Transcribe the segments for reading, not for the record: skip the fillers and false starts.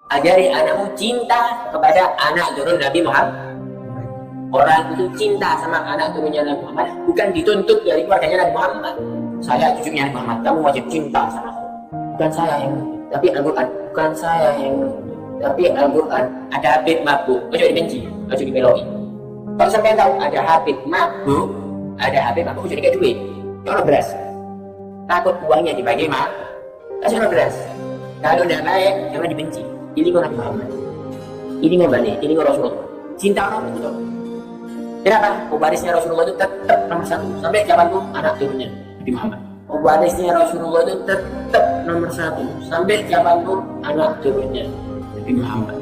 Ajari anakmu cinta kepada anak turun Nabi Muhammad. Orang itu cinta sama anak turunnya Nabi Muhammad bukan dituntut dari keluarganya Nabi Muhammad. Saya cucunya Nabi Muhammad, kamu wajib cinta sama aku. Bukan saya yang, tapi Al-Quran. Bukan saya yang, tapi Al-Quran. Ada Habib mabuk, ojo dibenci, ojo dibeloi. Kalau sampai tahu ada Habib mabuk, ojo dikasih duit, jangan beras. Takut uangnya dibagi mah, kasih beras. Kalau tidak baik, jangan dibenci. Ini Nabi Muhammad, ini balik, ini Rasulullah. Cinta orang itu. Kenapa? Pewarisnya Rasulullah itu tetap nomor satu sampai kapanpun anak turunnya Nabi Muhammad. Pewarisnya Rasulullah itu tetap nomor satu sampai kapanpun anak turunnya Nabi Muhammad.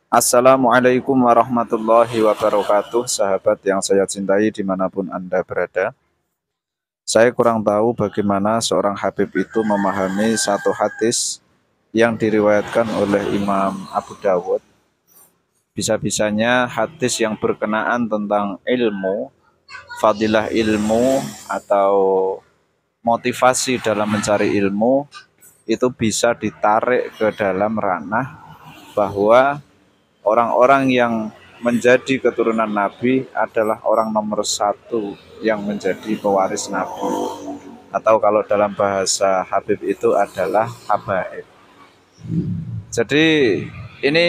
Assalamualaikum warahmatullahi wabarakatuh, sahabat yang saya cintai dimanapun Anda berada. Saya kurang tahu bagaimana seorang Habib itu memahami satu hadis yang diriwayatkan oleh Imam Abu Dawud. Bisa-bisanya hadis yang berkenaan tentang ilmu, fadilah ilmu atau motivasi dalam mencari ilmu itu bisa ditarik ke dalam ranah bahwa orang-orang yang menjadi keturunan Nabi adalah orang nomor satu yang menjadi pewaris Nabi. Atau kalau dalam bahasa Habib itu adalah habaib. Jadi ini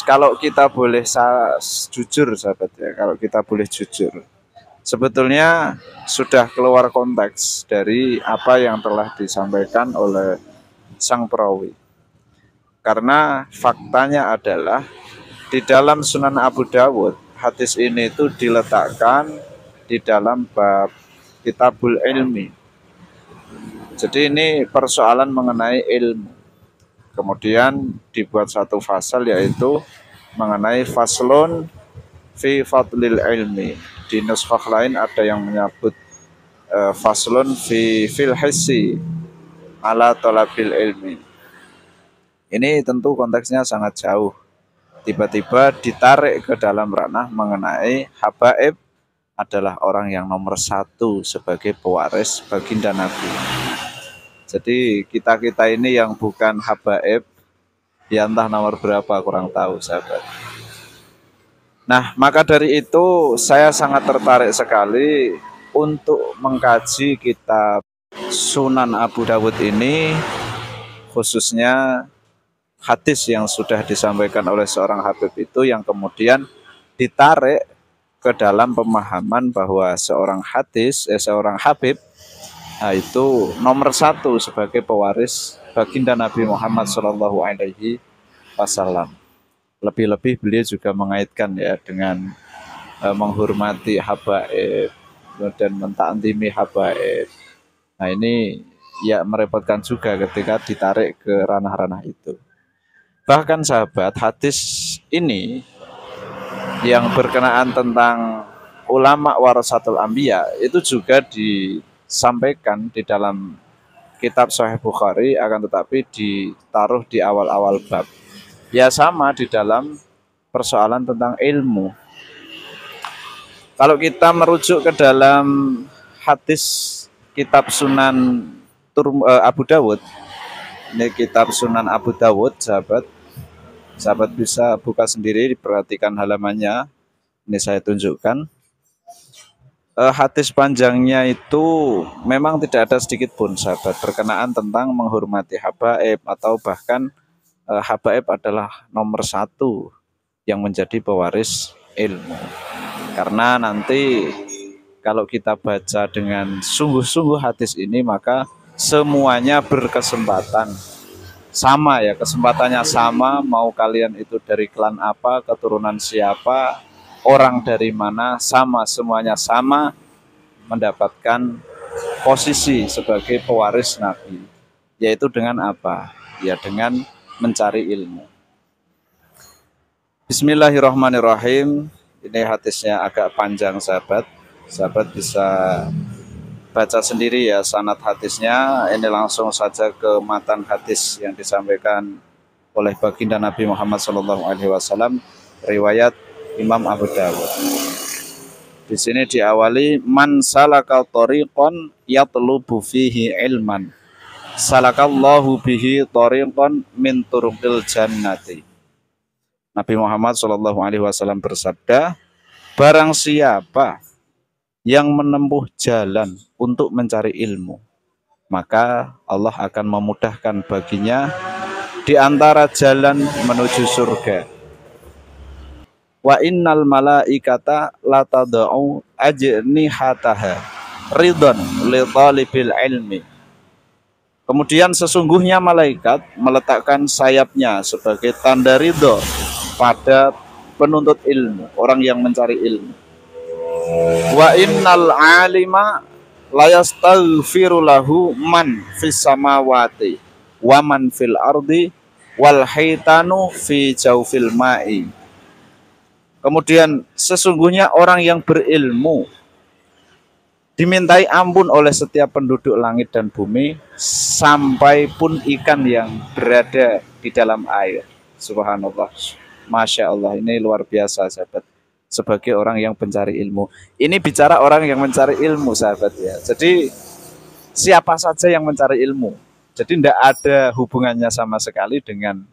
kalau kita boleh jujur sahabat ya, kalau kita boleh jujur, sebetulnya sudah keluar konteks dari apa yang telah disampaikan oleh sang perawi. Karena faktanya adalah di dalam Sunan Abu Dawud, hadis ini itu diletakkan di dalam bab Kitabul Ilmi. Jadi ini persoalan mengenai ilmu. Kemudian dibuat satu fasal yaitu mengenai faslun fi fadlil ilmi. Di nuskhah lain ada yang menyebut faslun fi fil hissi ala talabil ilmi. Ini tentu konteksnya sangat jauh. Tiba-tiba ditarik ke dalam ranah mengenai habaib adalah orang yang nomor satu sebagai pewaris baginda Nabi. Jadi kita-kita ini yang bukan habaib, ya entah nomor berapa kurang tahu sahabat. Nah, maka dari itu saya sangat tertarik sekali untuk mengkaji kitab Sunan Abu Dawud ini, khususnya hadis yang sudah disampaikan oleh seorang habib itu yang kemudian ditarik ke dalam pemahaman bahwa seorang habib itu nomor satu sebagai pewaris baginda Nabi Muhammad SAW. Lebih-lebih beliau juga mengaitkan ya dengan menghormati habaib dan mentaatimi habaib. Nah ini ya merepotkan juga ketika ditarik ke ranah-ranah itu. Bahkan sahabat, hadis ini yang berkenaan tentang ulama warasatul anbiya itu juga disampaikan di dalam kitab Sahih Bukhari, akan tetapi ditaruh di awal-awal bab. Ya sama di dalam persoalan tentang ilmu. Kalau kita merujuk ke dalam hadis kitab Sunan Abu Dawud, ini kitab Sunan Abu Dawud, sahabat bisa buka sendiri, diperhatikan halamannya. Ini saya tunjukkan. Hadis panjangnya itu memang tidak ada sedikit pun sahabat berkenaan tentang menghormati habaib atau bahkan habaib adalah nomor satu yang menjadi pewaris ilmu. Karena nanti kalau kita baca dengan sungguh-sungguh hadis ini maka semuanya berkesempatan sama ya, kesempatannya sama, mau kalian itu dari klan apa, keturunan siapa, orang dari mana, sama, semuanya sama mendapatkan posisi sebagai pewaris Nabi. Yaitu dengan apa? Ya dengan mencari ilmu. Bismillahirrahmanirrahim. Ini hadisnya agak panjang sahabat. Sahabat bisa baca sendiri ya sanad hadisnya. Ini langsung saja ke matan hadis yang disampaikan oleh baginda Nabi Muhammad SAW, riwayat Imam Abu Dawud. Di sini diawali man salaka thariqan yatlubu fihi ilman salakallahu bihi thariqan min turuqil jannati. Nabi Muhammad Shallallahu Alaihi Wasallam bersabda, barang siapa yang menempuh jalan untuk mencari ilmu, maka Allah akan memudahkan baginya di antara jalan menuju surga. Wa innal malaikata latadau ajnihataha ridon li talibil ilmi. Kemudian sesungguhnya malaikat meletakkan sayapnya sebagai tanda ridho pada penuntut ilmu, orang yang mencari ilmu. Wa innal alima la yastaghfiru lahu man fis samawati wa man fil ardi wal haitanu fi jawfil ma'i. Kemudian sesungguhnya orang yang berilmu dimintai ampun oleh setiap penduduk langit dan bumi, sampai pun ikan yang berada di dalam air. Subhanallah, Masya Allah, ini luar biasa sahabat. Sebagai orang yang mencari ilmu, ini bicara orang yang mencari ilmu sahabat ya. Jadi siapa saja yang mencari ilmu, jadi tidak ada hubungannya sama sekali dengan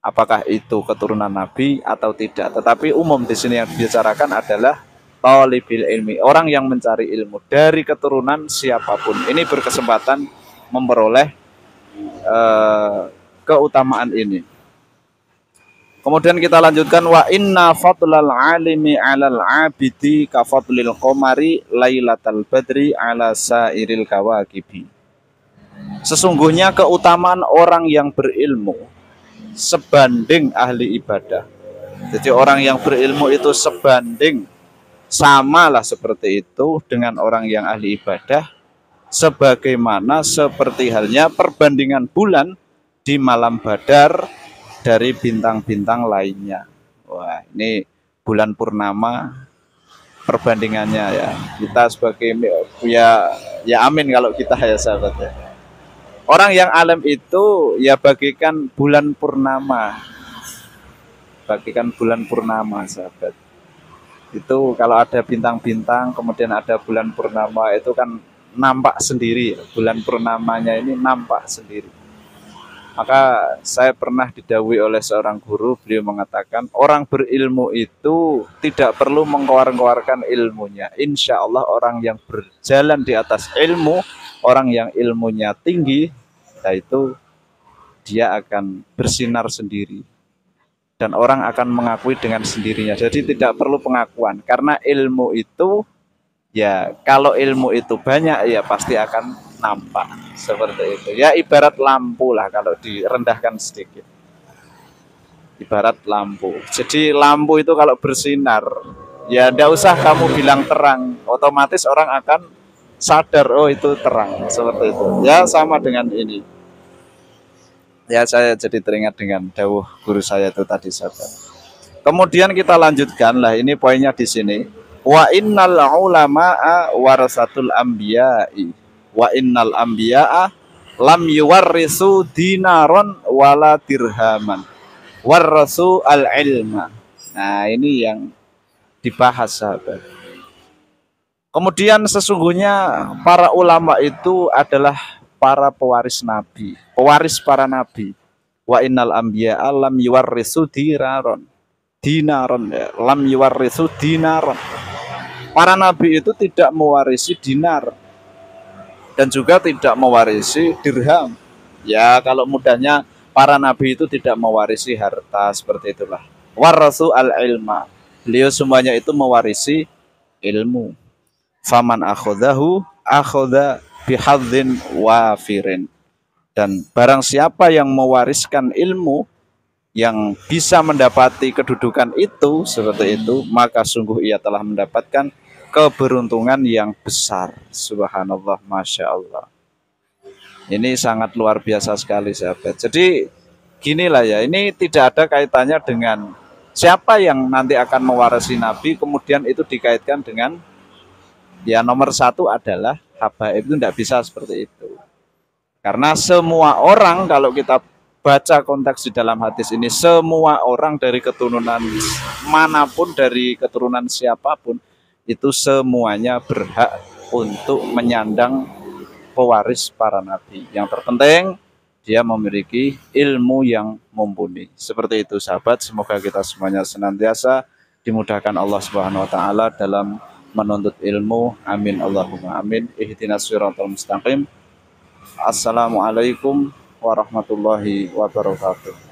apakah itu keturunan Nabi atau tidak. Tetapi umum di sini yang dibicarakan adalah talibil ilmi, orang yang mencari ilmu dari keturunan siapapun. Ini berkesempatan memperoleh keutamaan ini. Kemudian kita lanjutkan, wa inna fadlal alimi 'alal 'abidi ka fadlil qamari lailatal badri 'ala sairil kawakibi. Sesungguhnya keutamaan orang yang berilmu sebanding ahli ibadah. Jadi orang yang berilmu itu sebanding, samalah seperti itu dengan orang yang ahli ibadah, sebagaimana seperti halnya perbandingan bulan di malam Badar dari bintang-bintang lainnya. Wah, ini bulan purnama perbandingannya ya. Kita sebagai ya amin kalau kita ya sahabat ya. Orang yang alim itu ya bagikan bulan purnama. Bagikan bulan purnama sahabat. Itu kalau ada bintang-bintang kemudian ada bulan purnama, itu kan nampak sendiri. Bulan purnamanya ini nampak sendiri. Maka saya pernah didhawuhi oleh seorang guru, beliau mengatakan orang berilmu itu tidak perlu mengeluarkan ilmunya. Insya Allah orang yang berjalan di atas ilmu, orang yang ilmunya tinggi, yaitu dia akan bersinar sendiri. Dan orang akan mengakui dengan sendirinya. Jadi tidak perlu pengakuan. Karena ilmu itu, ya kalau ilmu itu banyak, ya pasti akan nampak. Seperti itu. Ya ibarat lampu lah kalau direndahkan sedikit. Ibarat lampu. Jadi lampu itu kalau bersinar, ya tidak usah kamu bilang terang. Otomatis orang akan sadar, oh itu terang. Seperti itu. Ya sama dengan ini. Ya saya jadi teringat dengan dawuh guru saya itu tadi sahabat. Kemudian kita lanjutkan lah, ini poinnya di sini. Wa innal ulama'a warasatul anbiya'i. Wa innal anbiya'a lam yuwarrisu dinaron wala dirhaman. Warrasu al-ilma. Nah, ini yang dibahas sahabat. Kemudian sesungguhnya para ulama itu adalah para pewaris nabi, pewaris para nabi. Wa innal anbiya'a lam yuwarrisu dinaron. Dinaron ya, lam yuwarrisu dinaron. Para nabi itu tidak mewarisi dinar dan juga tidak mewarisi dirham. Ya, kalau mudahnya para nabi itu tidak mewarisi harta, seperti itulah. Warasu al-ilma. Beliau semuanya itu mewarisi ilmu. Faman akhodahu akhoda bihadzin wafirin. Dan barang siapa yang mewariskan ilmu, yang bisa mendapati kedudukan itu, seperti itu, maka sungguh ia telah mendapatkan keberuntungan yang besar. Subhanallah, Masya Allah. Ini sangat luar biasa sekali sahabat. Jadi ginilah ya, ini tidak ada kaitannya dengan siapa yang nanti akan mewarisi Nabi, kemudian itu dikaitkan dengan ya nomor satu adalah habaib, itu tidak bisa seperti itu. Karena semua orang, kalau kita baca konteks di dalam hadis ini, semua orang dari keturunan manapun, dari keturunan siapapun, itu semuanya berhak untuk menyandang pewaris para nabi. Yang terpenting dia memiliki ilmu yang mumpuni. Seperti itu sahabat, semoga kita semuanya senantiasa dimudahkan Allah Subhanahu wa taala dalam menuntut ilmu. Amin Allahumma amin. Ihdinas siratal mustaqim. Assalamualaikum warahmatullahi wabarakatuh.